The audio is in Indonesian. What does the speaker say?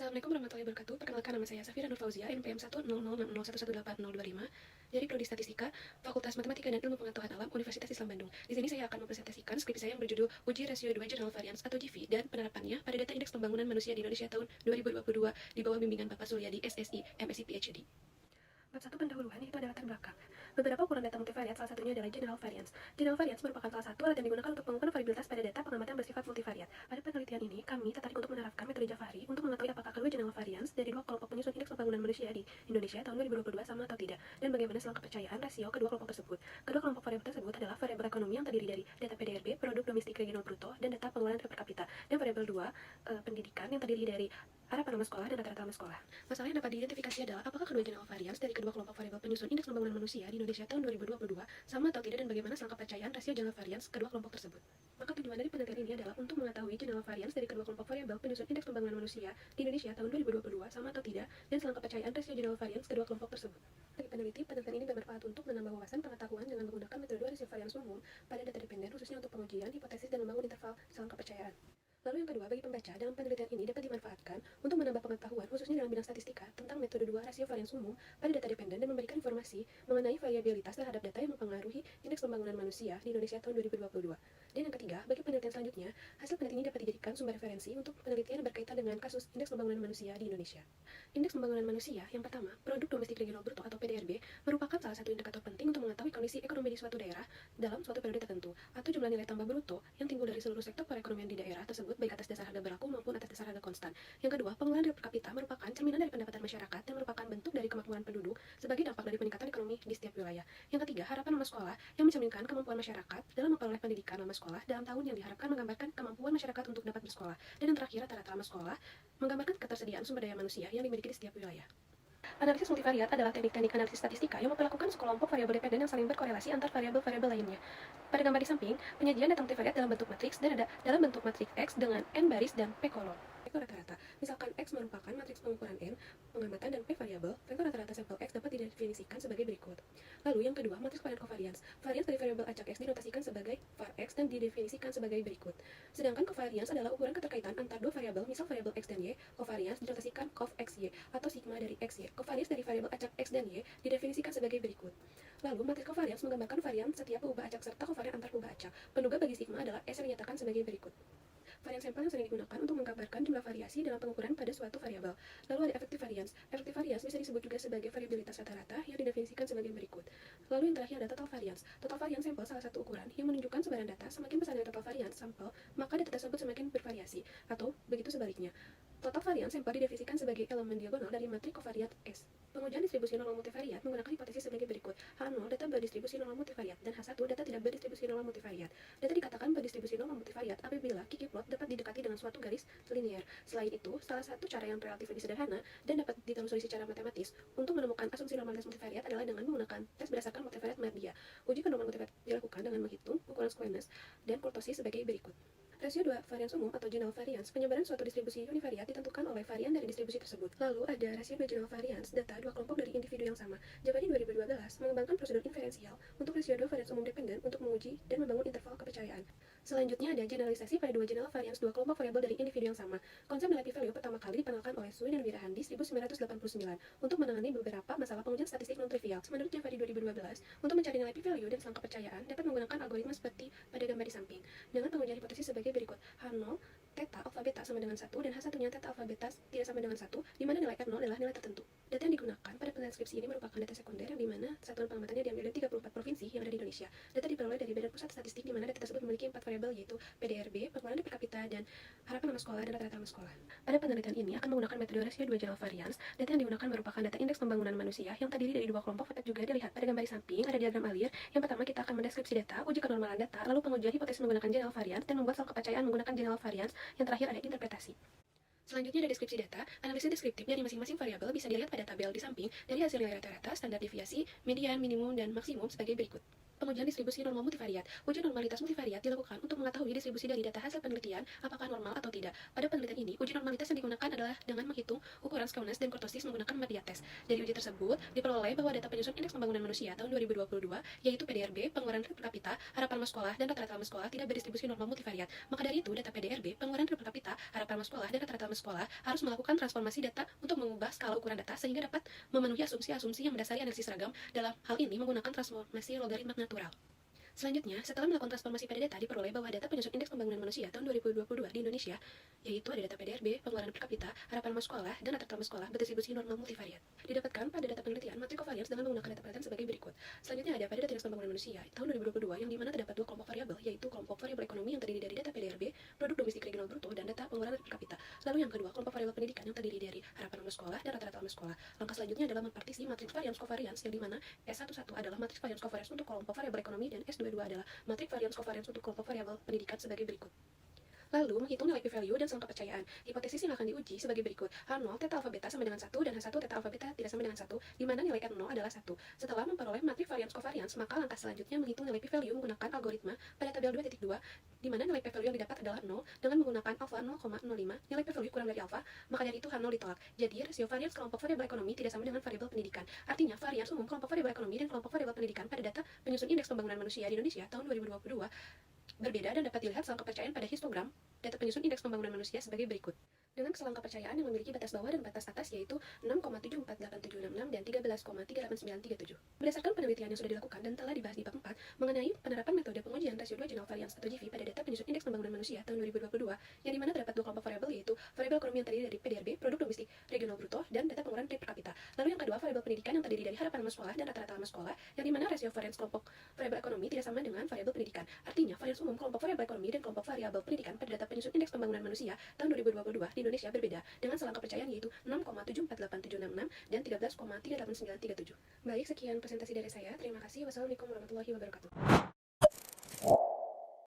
Assalamualaikum warahmatullahi wabarakatuh. Perkenalkan, nama saya Safira Nur Fauzia, NPM 10060111800. Dari Prodi Statistika, Fakultas Matematika dan Ilmu Pengetahuan Alam, Universitas Islam Bandung. Di sini saya akan mempresentasikan skripsi saya yang berjudul Uji Rasio 2 General Variance atau GV dan penerapannya pada data indeks pembangunan manusia di Indonesia tahun 2022 di bawah bimbingan Bapak Suryadi, SSI, MSc PhD. Bab 1 pendahuluan, yaitu adalah latar belakang. Beberapa ukuran data multivariat, salah satunya adalah general variance. General variance merupakan salah satu alat yang digunakan untuk pengukuran variabilitas pada data pengamatan bersifat multivariat. Pada penelitian ini, kami tertarik untuk menerapkan metode Jafari untuk mengetahui apakah kedua general variance dari dua kelompok penyusun indeks pembangunan manusia di Indonesia tahun 2022 sama atau tidak, dan bagaimana selang kepercayaan rasio kedua kelompok tersebut. Kedua kelompok variabel tersebut adalah variabel ekonomi yang terdiri dari data PDRB, produk domestik regional bruto, dan data pengeluaran per kapita, dan variabel 2, pendidikan yang terdiri dari harapan nama sekolah dan rata-rata nama sekolah. Masalah yang dapat diidentifikasi adalah apakah kedua general variance dari kedua kelompok variabel penyusun indeks pembangunan manusia di Indonesia tahun 2022 sama atau tidak, dan bagaimana selang kepercayaan rasio general variance kedua kelompok tersebut. Maka tujuan dari penelitian ini adalah untuk mengetahui general variance dari kedua kelompok variabel penyusun indeks pembangunan manusia di Indonesia tahun 2022 sama atau tidak, dan selang kepercayaan rasio general variance kedua kelompok tersebut. Bagi peneliti, penelitian ini bermanfaat untuk menambah wawasan pengetahuan dengan menggunakan metode rasio variance umum pada data dependen, khususnya untuk pengujian, hipotesis, dan membangun interval selang kepercayaan. Lalu yang kedua, bagi pembaca, dalam penelitian ini dapat dimanfaatkan untuk menambah pengetahuan, khususnya dalam bidang statistika, tentang metode 2 rasio variance umum pada data dependen dan memberikan informasi mengenai variabilitas terhadap data yang mempengaruhi indeks pembangunan manusia di Indonesia tahun 2022. Dan yang ketiga, bagi penelitian selanjutnya, hasil penelitian ini dapat dijadikan sumber referensi untuk penelitian yang berkaitan dengan kasus indeks pembangunan manusia di Indonesia. Indeks pembangunan manusia, yang pertama, produk domestik regional bruto atau PDRB, merupakan salah satu indikator penting untuk mengetahui kondisi ekonomi di suatu daerah dalam suatu periode tertentu, atau jumlah nilai tambah bruto yang timbul dari seluruh sektor perekonomian di daerah tersebut, baik atas dasar harga berlaku maupun atas dasar harga konstan. Yang kedua, pengeluaran per kapita merupakan cerminan dari pendapatan masyarakat dan merupakan bentuk dari kemakmuran penduduk sebagai dampak dari peningkatan ekonomi di setiap wilayah. Yang ketiga, harapan lama sekolah yang mencerminkan kemampuan masyarakat dalam memperoleh pendidikan lama sekolah dalam tahun yang diharapkan menggambarkan kemampuan masyarakat untuk dapat bersekolah. Dan yang terakhir, rata-rata lama sekolah menggambarkan ketersediaan sumber daya manusia yang dimiliki di setiap wilayah. Analisis multivariat adalah teknik-teknik analisis statistika yang memperlakukan sekelompok variabel dependen yang saling berkorelasi antar variabel-variabel lainnya. Pada gambar di samping, penyajian data multivariat dalam bentuk matriks dan ada dalam bentuk matriks X dengan N baris dan P kolom. Vektor rata-rata. Misalkan X merupakan matriks pengukuran N, pengamatan, dan P variabel, vektor rata-rata sampel X dapat didefinisikan sebagai berikut. Lalu yang kedua, matriks varian covariance. Varians dari variabel acak X dinotasikan sebagai var X dan didefinisikan sebagai berikut. Sedangkan covariance adalah ukuran keterkaitan antar dua variabel, misal variabel X dan Y. Covariance dinotasikan cov XY atau sigma dari XY. Covariance dari variabel acak X dan Y didefinisikan sebagai berikut. Lalu, matriks covariance menggambarkan varian setiap peubah acak serta covarian antar peubah acak. Penuga bagi sigma adalah S yang dinyatakan sebagai berikut. Varian sampel yang sering digunakan untuk menggambarkan jumlah variasi dalam pengukuran pada suatu variabel. Lalu ada effective variance. Effective variance bisa disebut juga sebagai variabilitas rata-rata yang didefinisikan sebagai berikut. Lalu yang terakhir ada total variance. Total variance sampel salah satu ukuran yang menunjukkan sebaran data. Semakin besar total variance sampel, maka data tersebut semakin bervariasi, atau begitu sebaliknya. Total variance sampel didefinisikan sebagai elemen diagonal dari matriks covariat S. Pengujian distribusi normal multivariat menggunakan hipotesis sebagai berikut. H0 data berdistribusi normal multivariat dan H1 data tidak berdistribusi normal multivariat. Data dikatakan berdistribusi normal multivariat apabila Kiki plot dapat didekati dengan suatu garis linear. Selain itu, salah satu cara yang relatif lebih sederhana dan dapat ditelusuri secara matematis untuk menemukan asumsi normalitas multivariat adalah dengan menggunakan tes berdasarkan multivariat Mardia. Uji kenormalan multivariat dilakukan dengan menghitung ukuran squareness dan kurtosis sebagai berikut. Rasio 2 varians umum atau general variance, penyebaran suatu distribusi univariat ditentukan oleh varian dari distribusi tersebut. Lalu ada rasio 2 general variance, data dua kelompok dari individu yang sama. Jafari 2012 mengembangkan prosedur inferensial untuk rasio 2 varians umum dependen untuk menguji dan membangun interval kepercayaan. Selanjutnya ada generalisasi pada dua general variance dua kelompok variabel dari individu yang sama. Konsep nilai p-value pertama kali diperkenalkan oleh Sui dan Wirahandi 1989 untuk menangani beberapa masalah pengujian statistik non-trivial. Menurut Jafari 2012, untuk mencari nilai p-value dan selang kepercayaan dapat menggunakan algoritma seperti pada gambar di samping dengan pengujian hipotesis sebagai berikut. H0 theta alpha beta sama dengan 1 dan H1-nya theta alpha beta tidak sama dengan 1, di mana nilai R0 adalah nilai tertentu. Data yang digunakan pada penelitian skripsi ini merupakan data sekunder yang di mana satuan pengamatannya diambil dari 34 provinsi yang ada di Indonesia. Data diperoleh dari Badan Pusat Statistik di mana data tersebut memiliki 4 variabel yaitu PDRB, pengeluaran per kapita, dan harapan lama sekolah dan rata-rata lama sekolah. Pada penelitian ini akan menggunakan metode rasio 2 general variance. Data yang digunakan merupakan data indeks pembangunan manusia yang terdiri dari dua kelompok. Dapat juga dilihat pada gambar di samping ada diagram alir. Yang pertama kita akan mendeskripsi data, uji kenormalan data, lalu pengujian hipotesis menggunakan general variance dan membuat selang kepercayaan menggunakan general variance. Yang terakhir ada interpretasi. Selanjutnya ada deskripsi data. Analisis deskriptif dari masing-masing variabel bisa dilihat pada tabel di samping dari hasil nilai rata-rata, standar deviasi, median, minimum, dan maksimum sebagai berikut. Pengujian distribusi normal multivariat. Uji normalitas multivariat dilakukan untuk mengetahui distribusi dari data hasil penelitian apakah normal atau tidak. Pada penelitian ini, uji normalitas yang digunakan adalah dengan menghitung ukuran skewness dan kurtosis menggunakan Mardia test. Dari uji tersebut, diperoleh bahwa data penyusun indeks pembangunan manusia tahun 2022, yaitu PDRB, pengeluaran per kapita, harapan lama sekolah, dan rata-rata lama sekolah tidak berdistribusi normal multivariat. Maka dari itu, data PDRB, pengeluaran per kapita, harapan lama sekolah, dan rata-rata lama rata-rata sekolah harus melakukan transformasi data untuk mengubah skala ukuran data sehingga dapat memenuhi asumsi-asumsi yang mendasari analisis seragam, dalam hal ini menggunakan transformasi logaritma natural. Selanjutnya, setelah melakukan transformasi pada data, diperoleh bahwa data penyusun Indeks Pembangunan Manusia tahun 2022 di Indonesia, yaitu ada data PDRB, pengeluaran per kapita, harapan nama sekolah, dan rata-rata sekolah berdistribusi normal multivariat. Didapatkan pada data penelitian matrik covariance dengan menggunakan data penelitian sebagai berikut. Selanjutnya ada pada data Indeks Pembangunan Manusia tahun 2022 yang dimana terdapat dua kelompok variabel, yaitu kelompok variabel ekonomi yang terdiri dari data PDRB, produk domestik regional bruto, dan data pengeluaran per kapita. Lalu yang kedua, kelompok variabel pendidikan yang terdiri dari harapan nama sekolah dan rata-rata nama sekolah. Langkah selanjutnya adalah mempartisi matriks variance covariance yang dimana S11 adalah matriks variance covariance untuk kelompok variabel ekonomi dan S22 adalah matriks variance covariance untuk kelompok variabel pendidikan sebagai berikut. Lalu, menghitung nilai p-value dan selang kepercayaan. Hipotesis yang akan diuji sebagai berikut. H0 teta alfa beta sama dengan 1 dan H1 teta alfa beta tidak sama dengan 1, di mana nilai R0 adalah 1. Setelah memperoleh matriks variance covariance, maka langkah selanjutnya menghitung nilai p-value menggunakan algoritma pada tabel 2.2, di mana nilai p-value yang didapat adalah 0 dengan menggunakan alfa 0,05. Nilai p-value kurang dari alfa, maka dari itu H0 ditolak. Jadi, rasio variance kelompok variabel ekonomi tidak sama dengan variabel pendidikan. Artinya, variance umum kelompok variabel ekonomi dan kelompok variabel pendidikan pada data penyusun Indeks Pembangunan Manusia di Indonesia tahun 2022 berbeda dan dapat dilihat selang kepercayaan pada histogram data penyusun Indeks Pembangunan Manusia sebagai berikut. Dengan selang kepercayaan yang memiliki batas bawah dan batas atas yaitu 6,748766 dan 13,38937. Berdasarkan penelitian yang sudah dilakukan dan telah dibahas di bab 4 mengenai penerapan metode pengujian rasio 2 general variance atau GV pada data penyusun Indeks Pembangunan Manusia tahun 2022, yang dimana terdapat dua kelompok variabel yaitu variabel ekonomi yang terdiri dari PDRB, produk domestik regional bruto, dan data pengeluaran per kapita. Lalu yang kedua, variabel pendidikan yang terdiri dari harapan nama sekolah dan rata-rata nama sekolah, yang dimana rasio variance kelompok variabel ekonomi tidak sama dengan variabel pendidikan. Artinya, variance umum kelompok variabel ekonomi dan kelompok variabel pendidikan pada data penyusun Indeks Pembangunan Manusia tahun 2022 di Indonesia berbeda dengan selang kepercayaan yaitu 6,748766 dan 13,38937. Baik, sekian presentasi dari saya. Terima kasih. Wassalamualaikum warahmatullahi wabarakatuh.